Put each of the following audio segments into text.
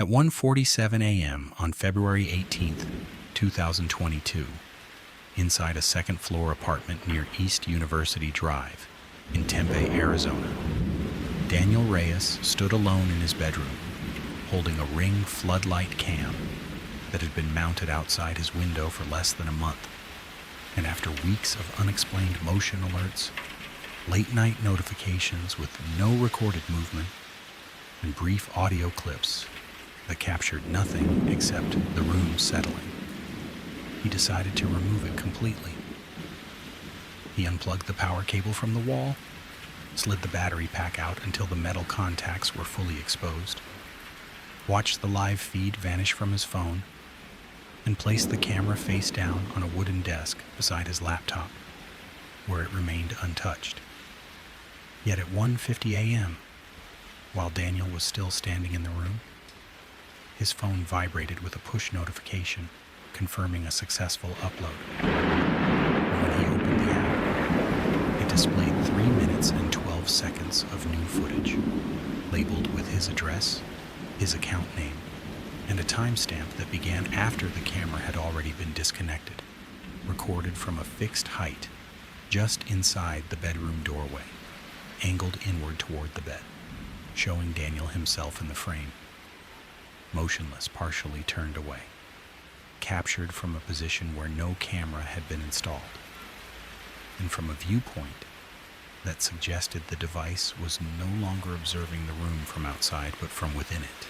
At 1:47 a.m. on February 18, 2022, inside a second-floor apartment near East University Drive in Tempe, Arizona, Daniel Reyes stood alone in his bedroom, holding a Ring floodlight cam that had been mounted outside his window for less than a month. And after weeks of unexplained motion alerts, late-night notifications with no recorded movement, and brief audio clips that captured nothing except the room settling, he decided to remove it completely. He unplugged the power cable from the wall, slid the battery pack out until the metal contacts were fully exposed, watched the live feed vanish from his phone, and placed the camera face down on a wooden desk beside his laptop, where it remained untouched. Yet at 1:50 a.m., while Daniel was still standing in the room, his phone vibrated with a push notification confirming a successful upload. And when he opened the app, it displayed 3 minutes and 12 seconds of new footage, labeled with his address, his account name, and a timestamp that began after the camera had already been disconnected, recorded from a fixed height just inside the bedroom doorway, angled inward toward the bed, showing Daniel himself in the frame, motionless, partially turned away, captured from a position where no camera had been installed, and from a viewpoint that suggested the device was no longer observing the room from outside but from within it.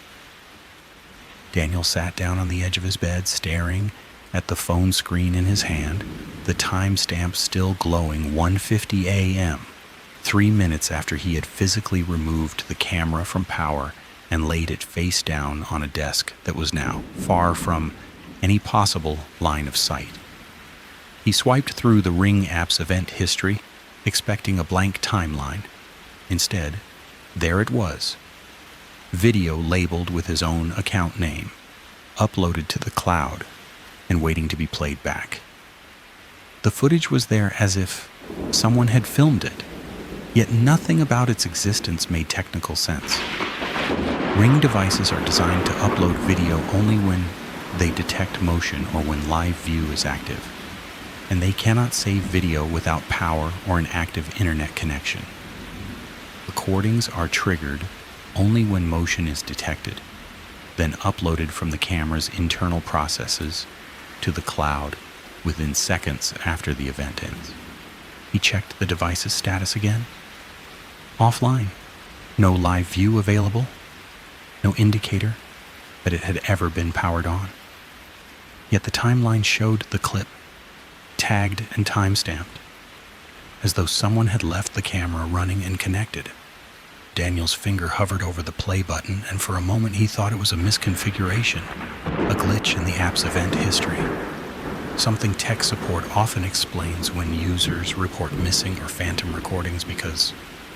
Daniel sat down on the edge of his bed, staring at the phone screen in his hand, the timestamp still glowing 1:50 a.m., 3 minutes after he had physically removed the camera from power and laid it face down on a desk that was now far from any possible line of sight. He swiped through the Ring app's event history, expecting a blank timeline. Instead, there it was, video labeled with his own account name, uploaded to the cloud, and waiting to be played back. The footage was there as if someone had filmed it, yet nothing about its existence made technical sense. Ring devices are designed to upload video only when they detect motion or when live view is active, and they cannot save video without power or an active internet connection. Recordings are triggered only when motion is detected, then uploaded from the camera's internal processes to the cloud within seconds after the event ends. He checked the device's status again. Offline. No live view available. No indicator that it had ever been powered on. Yet the timeline showed the clip, tagged and timestamped, as though someone had left the camera running and connected. Daniel's finger hovered over the play button, and for a moment he thought it was a misconfiguration, a glitch in the app's event history. Something tech support often explains when users report missing or phantom recordings because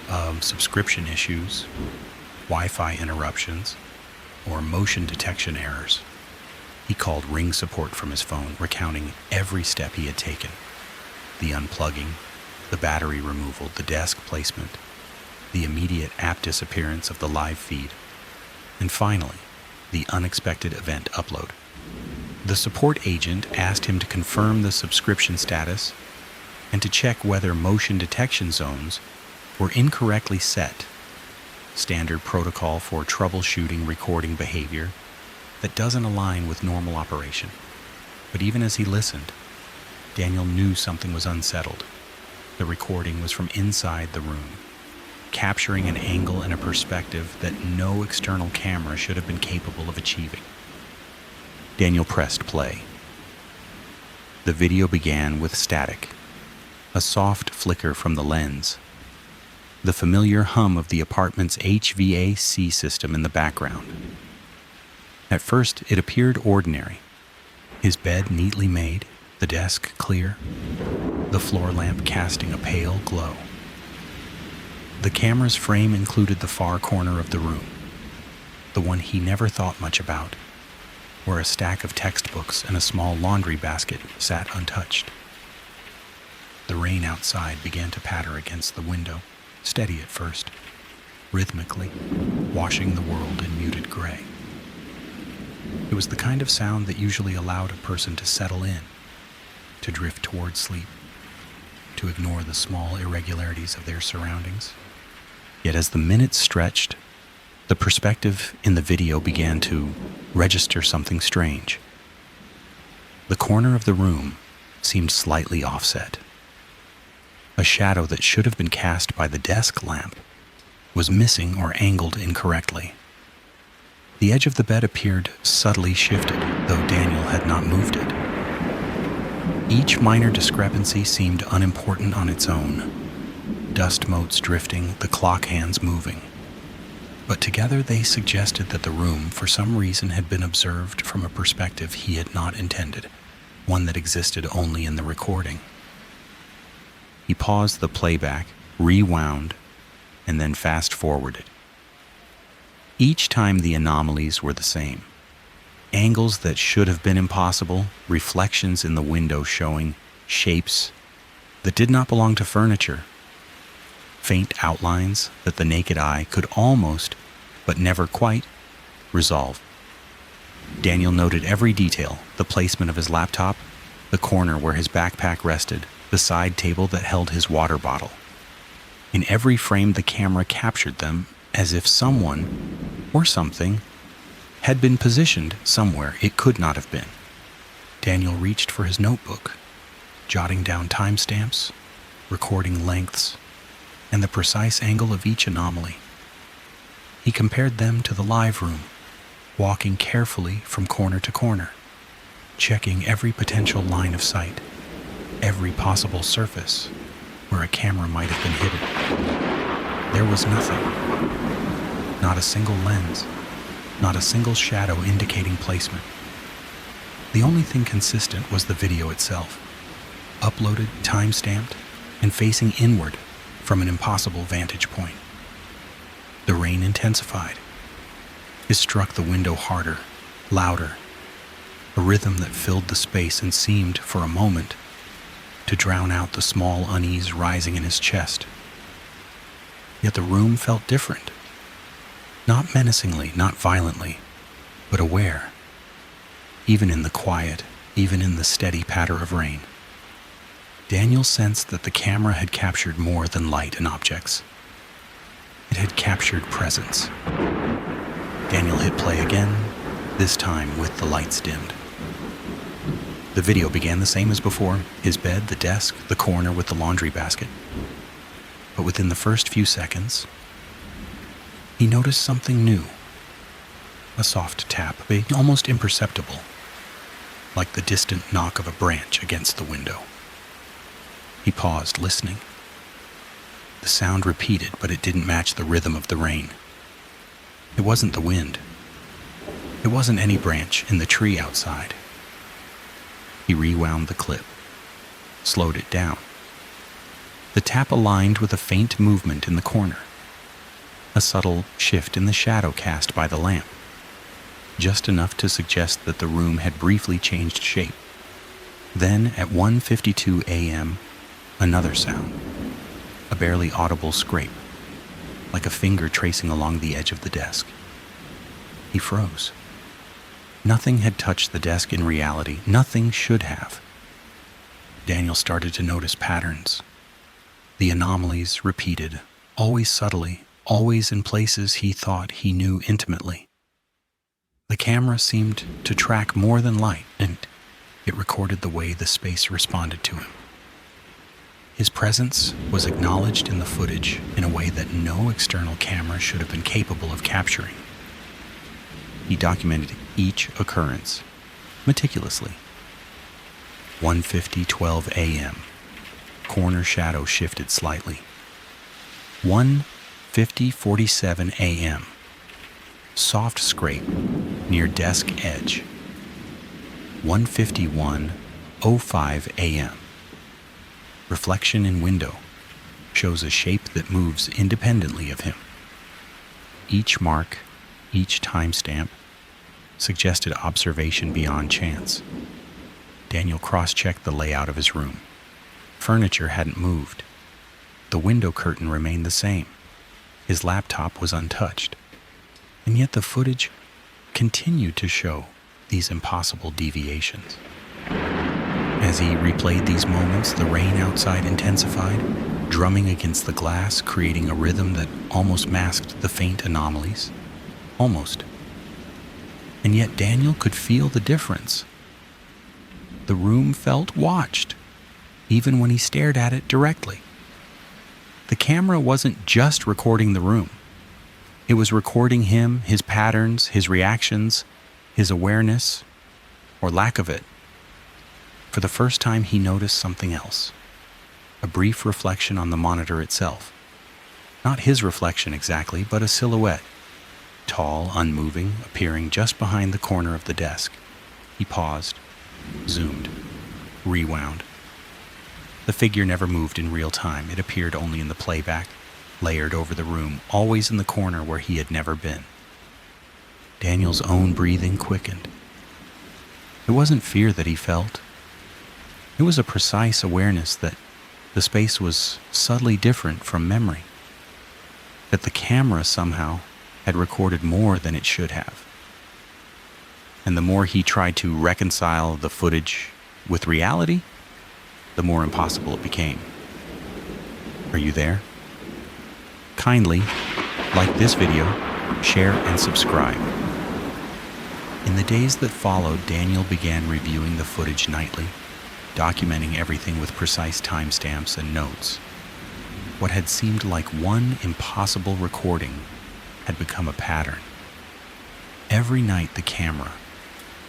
of subscription issues, Wi-Fi interruptions, or motion detection errors. He called Ring support from his phone, recounting every step he had taken: the unplugging, the battery removal, the desk placement, the immediate app disappearance of the live feed, and finally, the unexpected event upload. The support agent asked him to confirm the subscription status and to check whether motion detection zones were incorrectly set, standard protocol for troubleshooting recording behavior that doesn't align with normal operation. But even as he listened, Daniel knew something was unsettled. The recording was from inside the room, capturing an angle and a perspective that no external camera should have been capable of achieving. Daniel pressed play. The video began with static, a soft flicker from the lens, the familiar hum of the apartment's HVAC system in the background. At first, it appeared ordinary. His bed neatly made, the desk clear, the floor lamp casting a pale glow. The camera's frame included the far corner of the room, the one he never thought much about, where a stack of textbooks and a small laundry basket sat untouched. The rain outside began to patter against the window, steady at first, rhythmically, washing the world in muted gray. It was the kind of sound that usually allowed a person to settle in, to drift toward sleep, to ignore the small irregularities of their surroundings. Yet as the minutes stretched, the perspective in the video began to register something strange. The corner of the room seemed slightly offset. A shadow that should have been cast by the desk lamp was missing or angled incorrectly. The edge of the bed appeared subtly shifted, though Daniel had not moved it. Each minor discrepancy seemed unimportant on its own. Dust motes drifting, the clock hands moving. But together they suggested that the room, for some reason, had been observed from a perspective he had not intended, one that existed only in the recording. He paused the playback, rewound, and then fast-forwarded. Each time the anomalies were the same. Angles that should have been impossible, reflections in the window showing shapes that did not belong to furniture, faint outlines that the naked eye could almost, but never quite, resolve. Daniel noted every detail: the placement of his laptop, the corner where his backpack rested, the side table that held his water bottle. In every frame, the camera captured them as if someone, or something, had been positioned somewhere it could not have been. Daniel reached for his notebook, jotting down timestamps, recording lengths, and the precise angle of each anomaly. He compared them to the live room, walking carefully from corner to corner, checking every potential line of sight, every possible surface where a camera might have been hidden. There was nothing. Not a single lens, not a single shadow indicating placement. The only thing consistent was the video itself, uploaded, time-stamped, and facing inward from an impossible vantage point. The rain intensified. It struck the window harder, louder, a rhythm that filled the space and seemed, for a moment, to drown out the small unease rising in his chest. Yet the room felt different. Not menacingly, not violently, but aware. Even in the quiet, even in the steady patter of rain. Daniel sensed that the camera had captured more than light and objects. It had captured presence. Daniel hit play again, this time with the lights dimmed. The video began the same as before: his bed, the desk, the corner with the laundry basket. But within the first few seconds, he noticed something new. A soft tap, almost imperceptible, like the distant knock of a branch against the window. He paused, listening. The sound repeated, but it didn't match the rhythm of the rain. It wasn't the wind. It wasn't any branch in the tree outside. He rewound the clip, slowed it down. The tap aligned with a faint movement in the corner, a subtle shift in the shadow cast by the lamp, just enough to suggest that the room had briefly changed shape. Then, at 1:52 a.m., another sound, a barely audible scrape, like a finger tracing along the edge of the desk. He froze. Nothing had touched the desk in reality. Nothing should have. Daniel started to notice patterns. The anomalies repeated, always subtly, always in places he thought he knew intimately. The camera seemed to track more than light, and it recorded the way the space responded to him. His presence was acknowledged in the footage in a way that no external camera should have been capable of capturing. He documented each occurrence meticulously. 1:50-12 a.m. Corner shadow shifted slightly. 1:50-47 a.m. Soft scrape near desk edge. 1:51-05 a.m. Reflection in window shows a shape that moves independently of him. Each mark, each timestamp, suggested observation beyond chance. Daniel cross-checked the layout of his room. Furniture hadn't moved. The window curtain remained the same. His laptop was untouched. And yet the footage continued to show these impossible deviations. As he replayed these moments, the rain outside intensified, drumming against the glass, creating a rhythm that almost masked the faint anomalies. Almost. And yet Daniel could feel the difference. The room felt watched, even when he stared at it directly. The camera wasn't just recording the room. It was recording him, his patterns, his reactions, his awareness, or lack of it. For the first time, he noticed something else. A brief reflection on the monitor itself. Not his reflection exactly, but a silhouette. Tall, unmoving, appearing just behind the corner of the desk. He paused, zoomed, rewound. The figure never moved in real time. It appeared only in the playback, layered over the room, always in the corner where he had never been. Daniel's own breathing quickened. It wasn't fear that he felt. It was a precise awareness that the space was subtly different from memory, that the camera somehow had recorded more than it should have. And the more he tried to reconcile the footage with reality, the more impossible it became. Are you there? Kindly like this video, share, and subscribe. In the days that followed, Daniel began reviewing the footage nightly, documenting everything with precise timestamps and notes. What had seemed like one impossible recording had become a pattern. Every night the camera,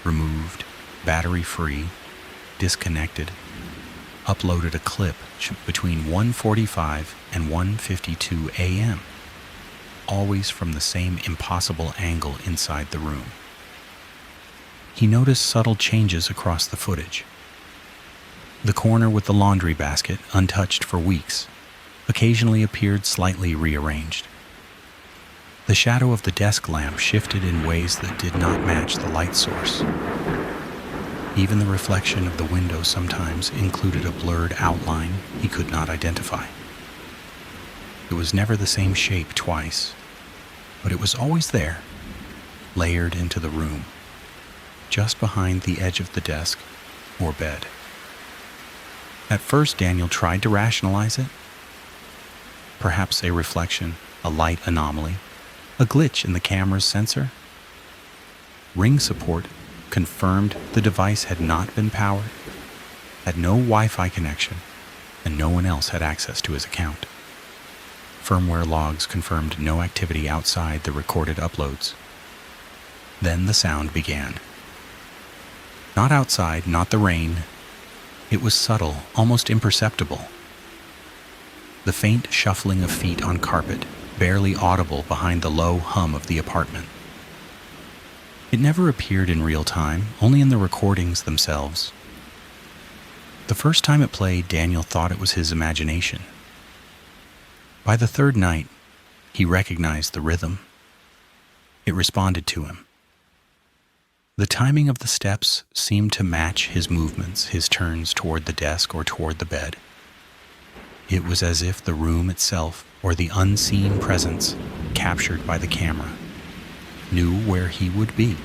removed, battery-free, disconnected, uploaded a clip between 1:45 and 1:52 a.m., always from the same impossible angle inside the room. He noticed subtle changes across the footage. The corner with the laundry basket, untouched for weeks, occasionally appeared slightly rearranged. The shadow of the desk lamp shifted in ways that did not match the light source. Even the reflection of the window sometimes included a blurred outline he could not identify. It was never the same shape twice, but it was always there, layered into the room, just behind the edge of the desk or bed. At first, Daniel tried to rationalize it. Perhaps a reflection, a light anomaly, a glitch in the camera's sensor. Ring support confirmed the device had not been powered, had no Wi-Fi connection, and no one else had access to his account. Firmware logs confirmed no activity outside the recorded uploads. Then the sound began. Not outside, not the rain. It was subtle, almost imperceptible. The faint shuffling of feet on carpet, barely audible behind the low hum of the apartment. It never appeared in real time, only in the recordings themselves. The first time it played, Daniel thought it was his imagination. By the third night, he recognized the rhythm. It responded to him. The timing of the steps seemed to match his movements, his turns toward the desk or toward the bed. It was as if the room itself, or the unseen presence captured by the camera, knew where he would be.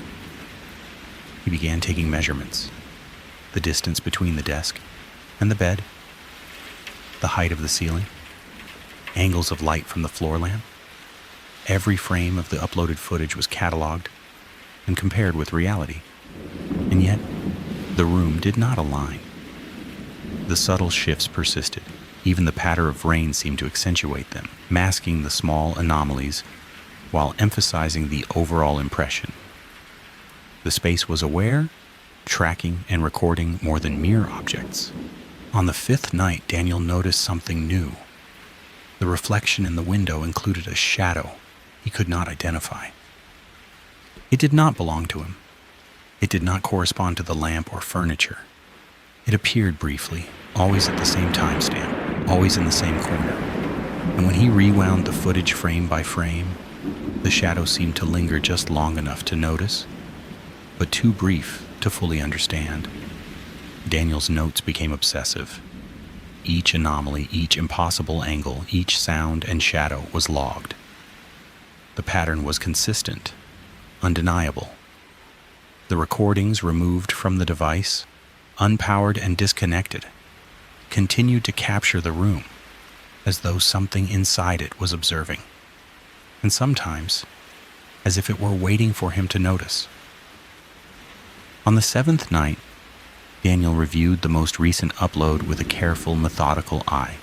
He began taking measurements. The distance between the desk and the bed, the height of the ceiling, angles of light from the floor lamp. Every frame of the uploaded footage was cataloged and compared with reality. And yet, the room did not align. The subtle shifts persisted. Even the patter of rain seemed to accentuate them, masking the small anomalies while emphasizing the overall impression. The space was aware, tracking, and recording more than mere objects. On the fifth night, Daniel noticed something new. The reflection in the window included a shadow he could not identify. It did not belong to him. It did not correspond to the lamp or furniture. It appeared briefly, always at the same timestamp, always in the same corner. And when he rewound the footage frame by frame, the shadow seemed to linger just long enough to notice, but too brief to fully understand. Daniel's notes became obsessive. Each anomaly, each impossible angle, each sound and shadow was logged. The pattern was consistent, undeniable. The recordings removed from the device, unpowered and disconnected, continued to capture the room as though something inside it was observing, and sometimes as if it were waiting for him to notice. On the seventh night, Daniel reviewed the most recent upload with a careful, methodical eye.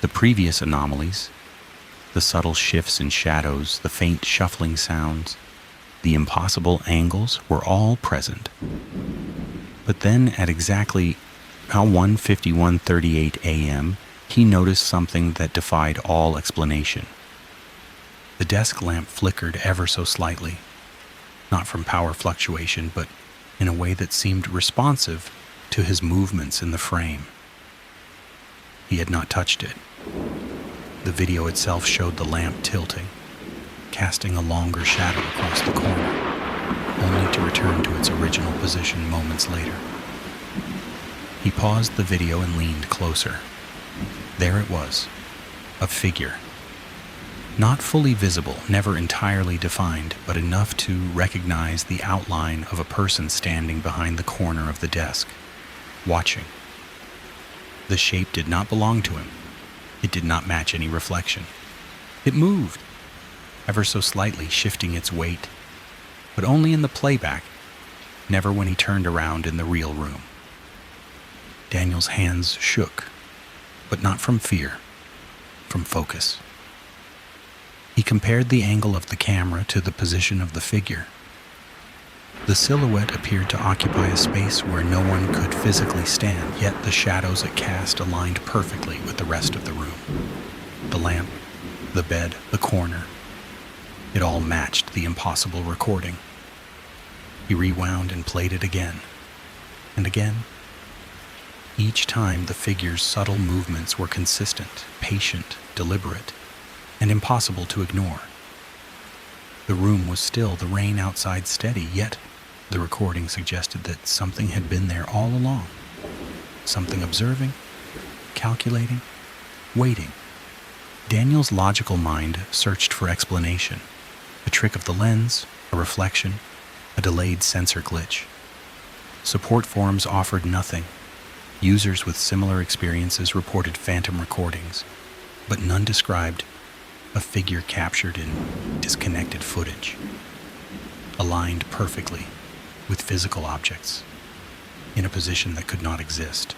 The previous anomalies, the subtle shifts in shadows, the faint shuffling sounds, the impossible angles were all present. But then at exactly 1:51:38 a.m., he noticed something that defied all explanation. The desk lamp flickered ever so slightly, not from power fluctuation, but in a way that seemed responsive to his movements in the frame. He had not touched it. The video itself showed the lamp tilting, casting a longer shadow across the corner, only to return to its original position moments later. He paused the video and leaned closer. There it was, a figure. Not fully visible, never entirely defined, but enough to recognize the outline of a person standing behind the corner of the desk, watching. The shape did not belong to him. It did not match any reflection. It moved, ever so slightly, shifting its weight, but only in the playback, never when he turned around in the real room. Daniel's hands shook, but not from fear, from focus. He compared the angle of the camera to the position of the figure. The silhouette appeared to occupy a space where no one could physically stand, yet the shadows it cast aligned perfectly with the rest of the room. The lamp, the bed, the corner, it all matched the impossible recording. He rewound and played it again, and again. Each time the figure's subtle movements were consistent, patient, deliberate, and impossible to ignore. The room was still, the rain outside steady, yet the recording suggested that something had been there all along. Something observing, calculating, waiting. Daniel's logical mind searched for explanation. A trick of the lens, a reflection, a delayed sensor glitch. Support forums offered nothing. Users with similar experiences reported phantom recordings, but none described a figure captured in disconnected footage, aligned perfectly with physical objects, in a position that could not exist.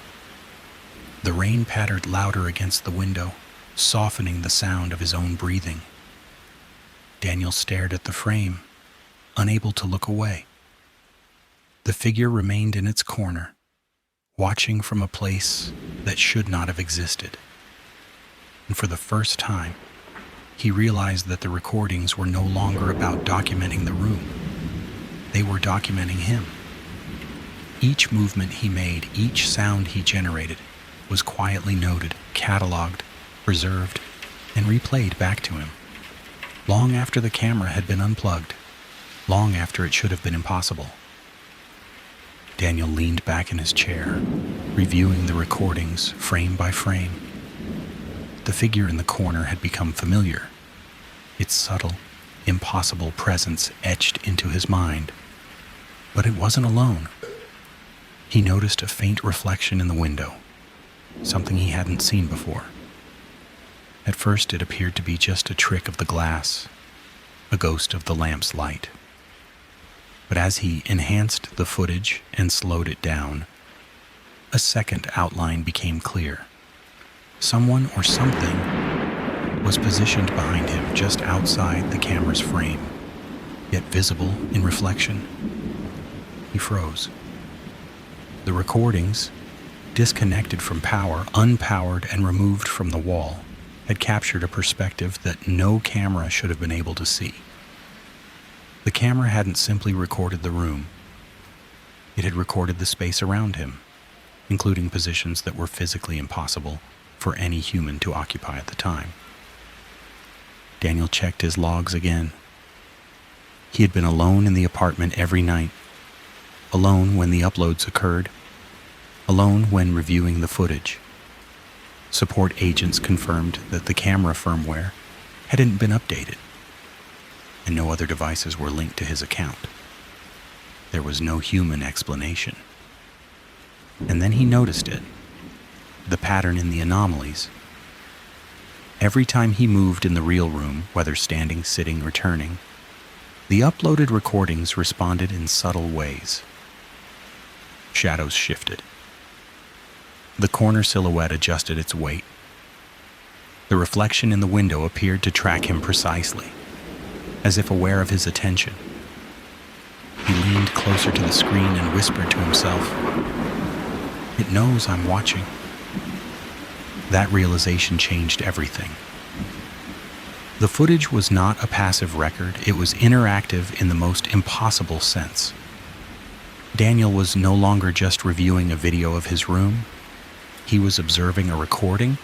The rain pattered louder against the window, softening the sound of his own breathing. Daniel stared at the frame, unable to look away. The figure remained in its corner, watching from a place that should not have existed. And for the first time, he realized that the recordings were no longer about documenting the room. They were documenting him. Each movement he made, each sound he generated, was quietly noted, cataloged, preserved, and replayed back to him, long after the camera had been unplugged, long after it should have been impossible. Daniel leaned back in his chair, reviewing the recordings frame by frame. The figure in the corner had become familiar, its subtle, impossible presence etched into his mind. But it wasn't alone. He noticed a faint reflection in the window, something he hadn't seen before. At first it appeared to be just a trick of the glass, a ghost of the lamp's light. But as he enhanced the footage and slowed it down, a second outline became clear. Someone or something was positioned behind him just outside the camera's frame, yet visible in reflection. He froze. The recordings, disconnected from power, unpowered and removed from the wall, had captured a perspective that no camera should have been able to see. The camera hadn't simply recorded the room. It had recorded the space around him, including positions that were physically impossible for any human to occupy at the time. Daniel checked his logs again. He had been alone in the apartment every night, alone when the uploads occurred, alone when reviewing the footage. Support agents confirmed that the camera firmware hadn't been updated, and no other devices were linked to his account. There was no human explanation. And then he noticed it, the pattern in the anomalies. Every time he moved in the real room, whether standing, sitting, or turning, the uploaded recordings responded in subtle ways. Shadows shifted. The corner silhouette adjusted its weight. The reflection in the window appeared to track him precisely, as if aware of his attention. He leaned closer to the screen and whispered to himself, "It knows I'm watching." That realization changed everything. The footage was not a passive record, it was interactive in the most impossible sense. Daniel was no longer just reviewing a video of his room, he was observing a recording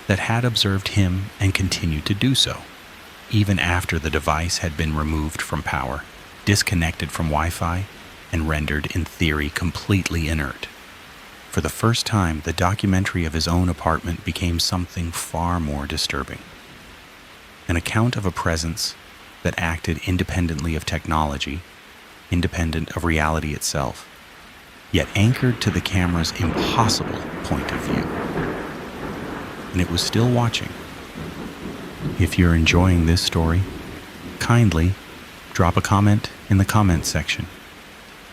that had observed him and continued to do so, even after the device had been removed from power, disconnected from Wi-Fi, and rendered, in theory, completely inert. For the first time, the documentary of his own apartment became something far more disturbing. An account of a presence that acted independently of technology, independent of reality itself, yet anchored to the camera's impossible point of view. And it was still watching. If you're enjoying this story, kindly drop a comment in the comments section.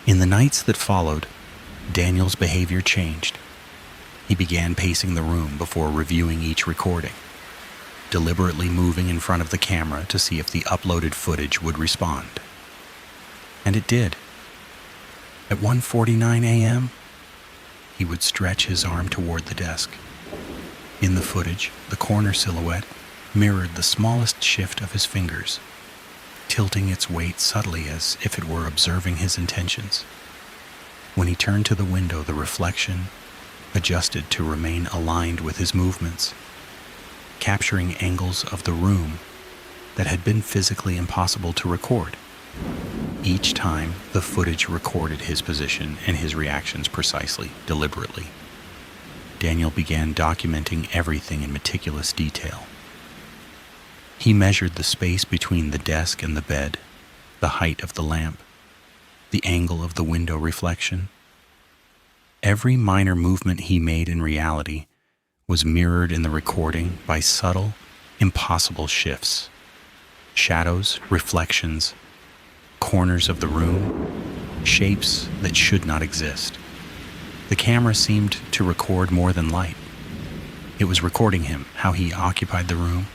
In the nights that followed, Daniel's behavior changed. He began pacing the room before reviewing each recording, deliberately moving in front of the camera to see if the uploaded footage would respond. And it did. At 1:49 a.m., he would stretch his arm toward the desk. In the footage, the corner silhouette mirrored the smallest shift of his fingers, tilting its weight subtly as if it were observing his intentions. When he turned to the window, the reflection adjusted to remain aligned with his movements, capturing angles of the room that had been physically impossible to record. Each time, the footage recorded his position and his reactions precisely, deliberately. Daniel began documenting everything in meticulous detail. He measured the space between the desk and the bed, the height of the lamp, the angle of the window reflection. Every minor movement he made in reality was mirrored in the recording by subtle, impossible shifts. Shadows, reflections, corners of the room, shapes that should not exist. The camera seemed to record more than light. It was recording him, how he occupied the room,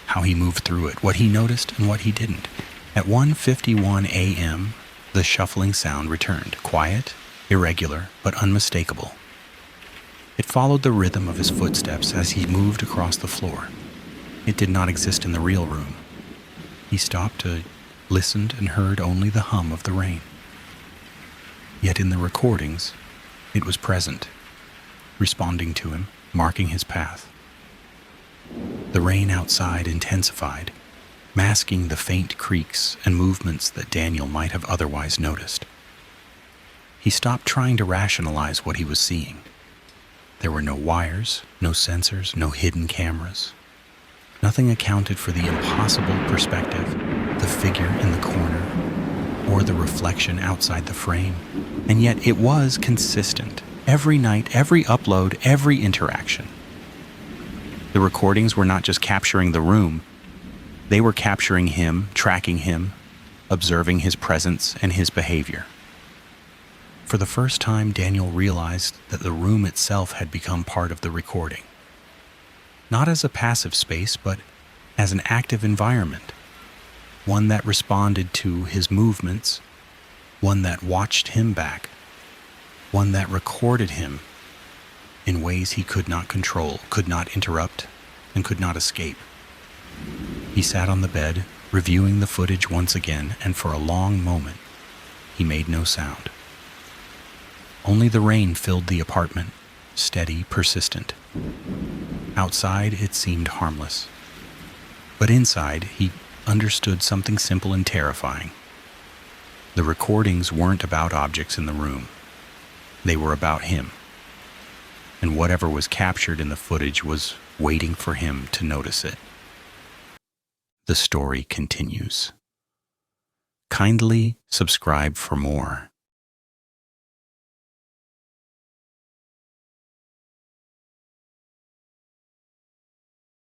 how he moved through it, what he noticed and what he didn't. At 1:51 a.m., the shuffling sound returned, quiet, irregular, but unmistakable. It followed the rhythm of his footsteps as he moved across the floor. It did not exist in the real room. He stopped, listened, and heard only the hum of the rain. Yet in the recordings, it was present, responding to him, marking his path. The rain outside intensified, masking the faint creaks and movements that Daniel might have otherwise noticed. He stopped trying to rationalize what he was seeing. There were no wires, no sensors, no hidden cameras. Nothing accounted for the impossible perspective, the figure in the corner, or the reflection outside the frame. And yet it was consistent. Every night, every upload, every interaction. The recordings were not just capturing the room, they were capturing him, tracking him, observing his presence and his behavior. For the first time, Daniel realized that the room itself had become part of the recording. Not as a passive space, but as an active environment. One that responded to his movements, one that watched him back, one that recorded him in ways he could not control, could not interrupt, and could not escape. He sat on the bed, reviewing the footage once again, and for a long moment, he made no sound. Only the rain filled the apartment, steady, persistent. Outside, it seemed harmless. But inside, he understood something simple and terrifying. The recordings weren't about objects in the room. They were about him. And whatever was captured in the footage was waiting for him to notice it. The story continues. Kindly subscribe for more.